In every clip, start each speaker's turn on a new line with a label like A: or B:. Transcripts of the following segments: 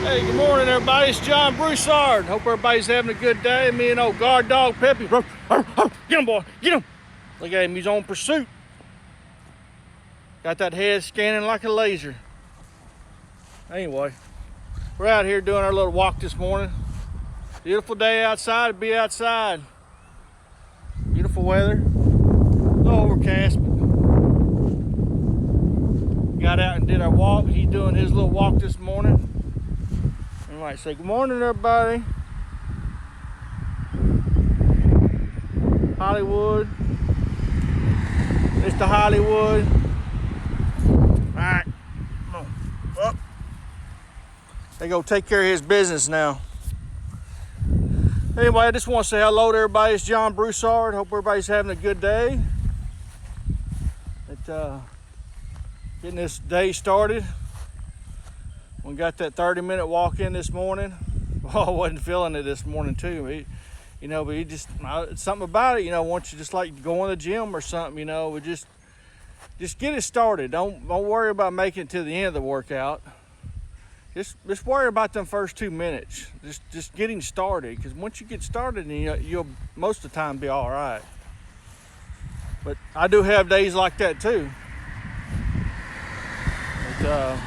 A: Hey, good morning, everybody. It's John Broussard. Hope everybody's having a good day. Me and old guard dog Peppy. Get him, boy. Get him. Look at him. He's on pursuit. Got that head scanning like a laser. Anyway, we're out here doing our little walk this morning. Beautiful day outside to be outside. Beautiful weather. A little overcast, but got out and did our walk. He's doing his little walk this morning. And like say good morning, everybody. Hollywood. Mr. Hollywood. Alright. Come on. Up. They go take care of his business now. Anyway, I just want to say hello to everybody. It's John Broussard. Hope everybody's having a good day. Getting this day started. We got that 30-minute walk in this morning. Well, I wasn't feeling it this morning too. But he just it's something about it. Once you just like go in the gym or something, we just get it started. Don't worry about making it to the end of the workout. Just worry about them first 2 minutes. Just getting started, because once you get started, you'll most of the time be all right. But I do have days like that too. But,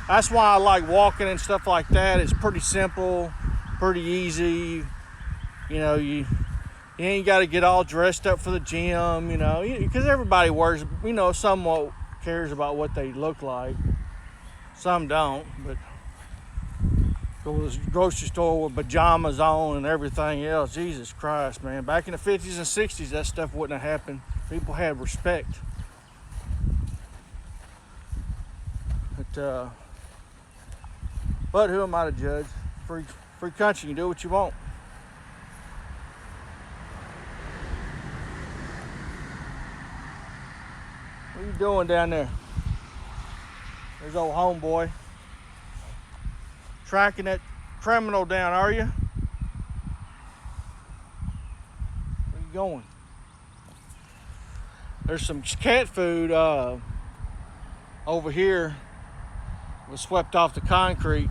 A: that's why I like walking and stuff like that. It's pretty simple, pretty easy. You ain't got to get all dressed up for the gym, because everybody wears, somewhat cares about what they look like. Some don't, but go to the grocery store with pajamas on and everything else. Jesus Christ, man. Back in the 50s and 60s, that stuff wouldn't have happened. People had respect. But who am I to judge? Free country, you can do what you want. What are you doing down there? There's old homeboy. Tracking that criminal down, are you? Where you going? There's some cat food over here. Was swept off the concrete,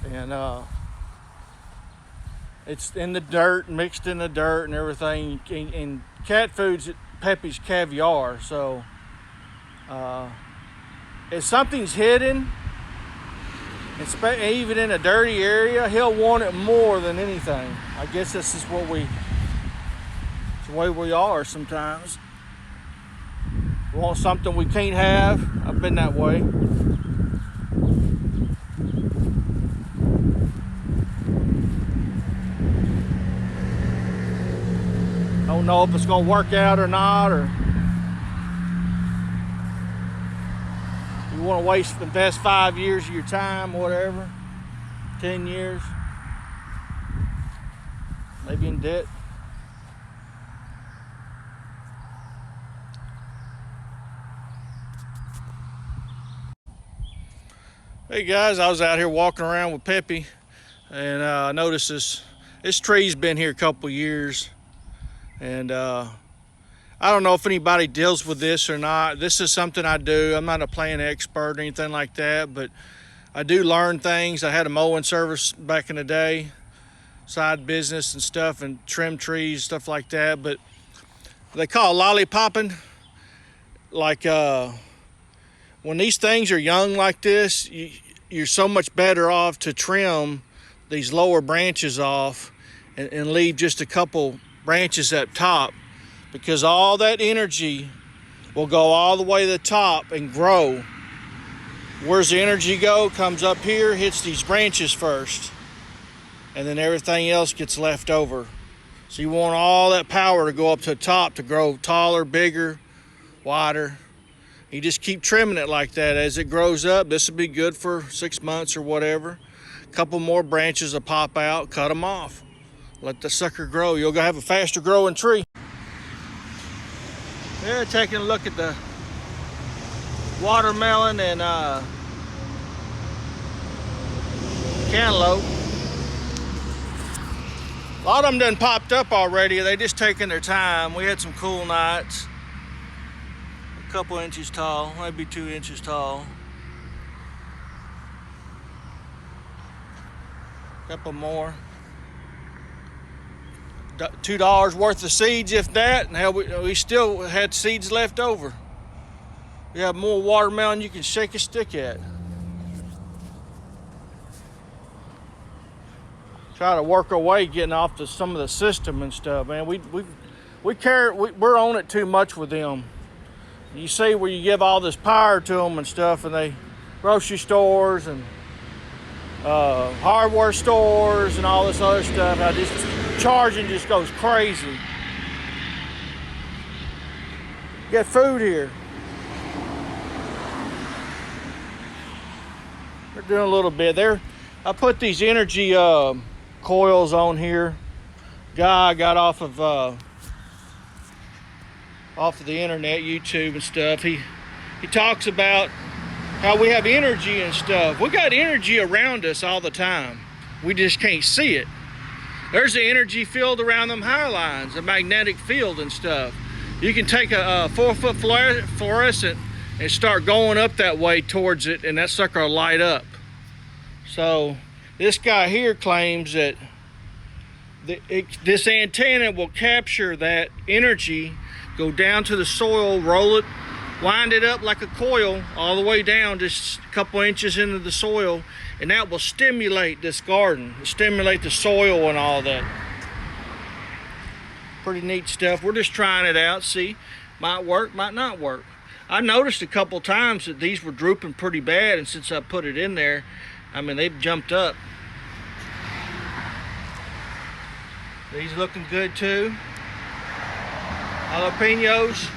A: and it's in the dirt, mixed in the dirt and everything. And cat food's Peppy's caviar, so if something's hidden, even in a dirty area, he'll want it more than anything. I guess this is it's the way we are sometimes. We want something we can't have. I've been that way. Don't know if it's gonna work out or not, or you want to waste the best 5 years of your time, whatever, 10 years, maybe in debt. Hey guys, I was out here walking around with Peppy, and I noticed this tree's been here a couple years, and I don't know if anybody deals with this or not. This is something I do. I'm not a plant expert or anything like that, but I do learn things. I had a mowing service back in the day, side business and stuff, and trim trees, stuff like that. But they call lollipopping, like when these things are young like this, you're so much better off to trim these lower branches off and leave just a couple branches up top, because all that energy will go all the way to the top and grow. Where's the energy go? Comes up here, hits these branches first, and then everything else gets left over. So you want all that power to go up to the top to grow taller, bigger, wider. You just keep trimming it like that. As it grows up, this will be good for 6 months or whatever. A couple more branches will pop out, cut them off. Let the sucker grow. You'll have a faster growing tree. Yeah, taking a look at the watermelon and cantaloupe. A lot of them done popped up already. They just taking their time. We had some cool nights. A couple inches tall, maybe 2 inches tall. Couple more. $2 worth of seeds, if that, and hell, we still had seeds left over. We have more watermelon you can shake a stick at. Try to work our way getting off to some of the system and stuff, man. We're on it too much with them. You see where you give all this power to them and stuff, and they grocery stores and hardware stores and all this other stuff. How just charging just goes crazy. Get food here. They're doing a little bit there. I put these energy coils on here. Guy I got off of the internet, YouTube and stuff. He talks about how we have energy and stuff. We got energy around us all the time. We just can't see it. There's the energy field around them high lines, a magnetic field and stuff. You can take a 4-foot fluorescent and start going up that way towards it, and that sucker will light up. So this guy here claims that this antenna will capture that energy, go down to the soil, roll it, wind it up like a coil all the way down just a couple inches into the soil, and that will stimulate this garden, stimulate the soil and all that. Pretty neat stuff. We're just trying it out, see, might work, might not work. I noticed a couple times that these were drooping pretty bad, and since I put it in there, I mean, they've jumped up. These looking good too. Jalapenos.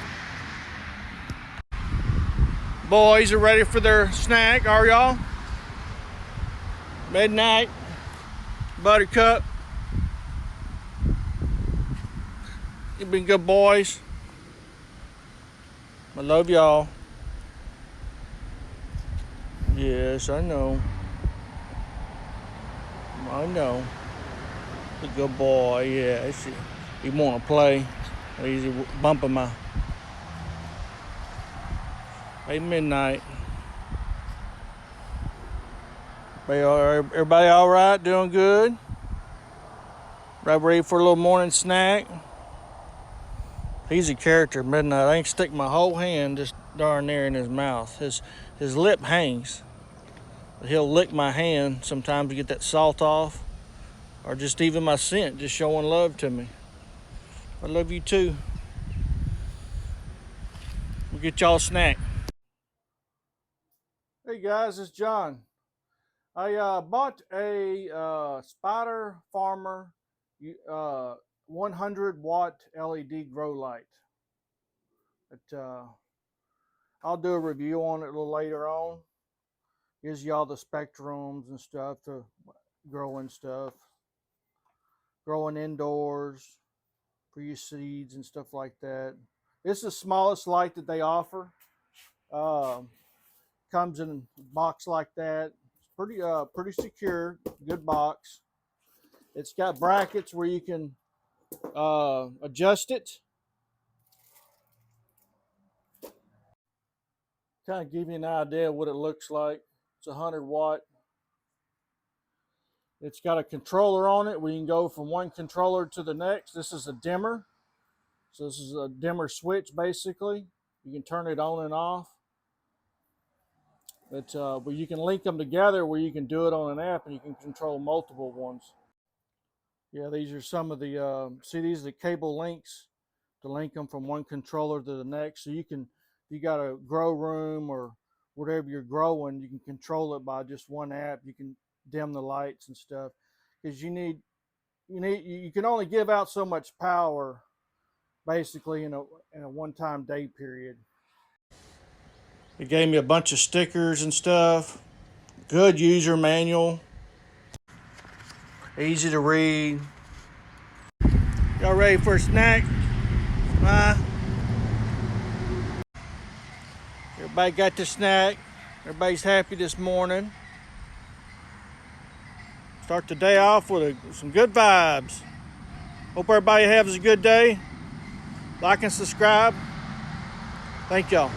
A: Boys are ready for their snack, are y'all? Midnight, Buttercup. You've been good boys. I love y'all. Yes, I know. I know. A good boy, yeah. He want to play. He's bumping my. Hey, Midnight. Everybody all right? Doing good? Ready for a little morning snack? He's a character, Midnight. I ain't stick my whole hand just darn near in his mouth. His lip hangs. But he'll lick my hand sometimes to get that salt off, or just even my scent, just showing love to me. I love you too. We'll get y'all a snack. Hey guys, it's John. I bought a Spider Farmer 100-watt LED grow light. I'll do a review on it a little later on. Gives you all the spectrums and stuff to growing stuff. Growing indoors for your seeds and stuff like that. This is the smallest light that they offer. Comes in a box like that. It's pretty secure, good box. It's got brackets where you can adjust it. Kind of give you an idea of what it looks like. It's 100-watt. It's got a controller on it where you can go from one controller to the next. This is a dimmer. So this is a dimmer switch basically. You can turn it on and off. But you can link them together where you can do it on an app and you can control multiple ones. Yeah, these are some of the, see, these are the cable links to link them from one controller to the next. So you got a grow room or whatever you're growing, you can control it by just one app. You can dim the lights and stuff, because you can only give out so much power basically in a one-time day period. It gave me a bunch of stickers and stuff. Good user manual. Easy to read. Y'all ready for a snack? Everybody got the snack. Everybody's happy this morning. Start the day off with some good vibes. Hope everybody has a good day. Like and subscribe. Thank y'all.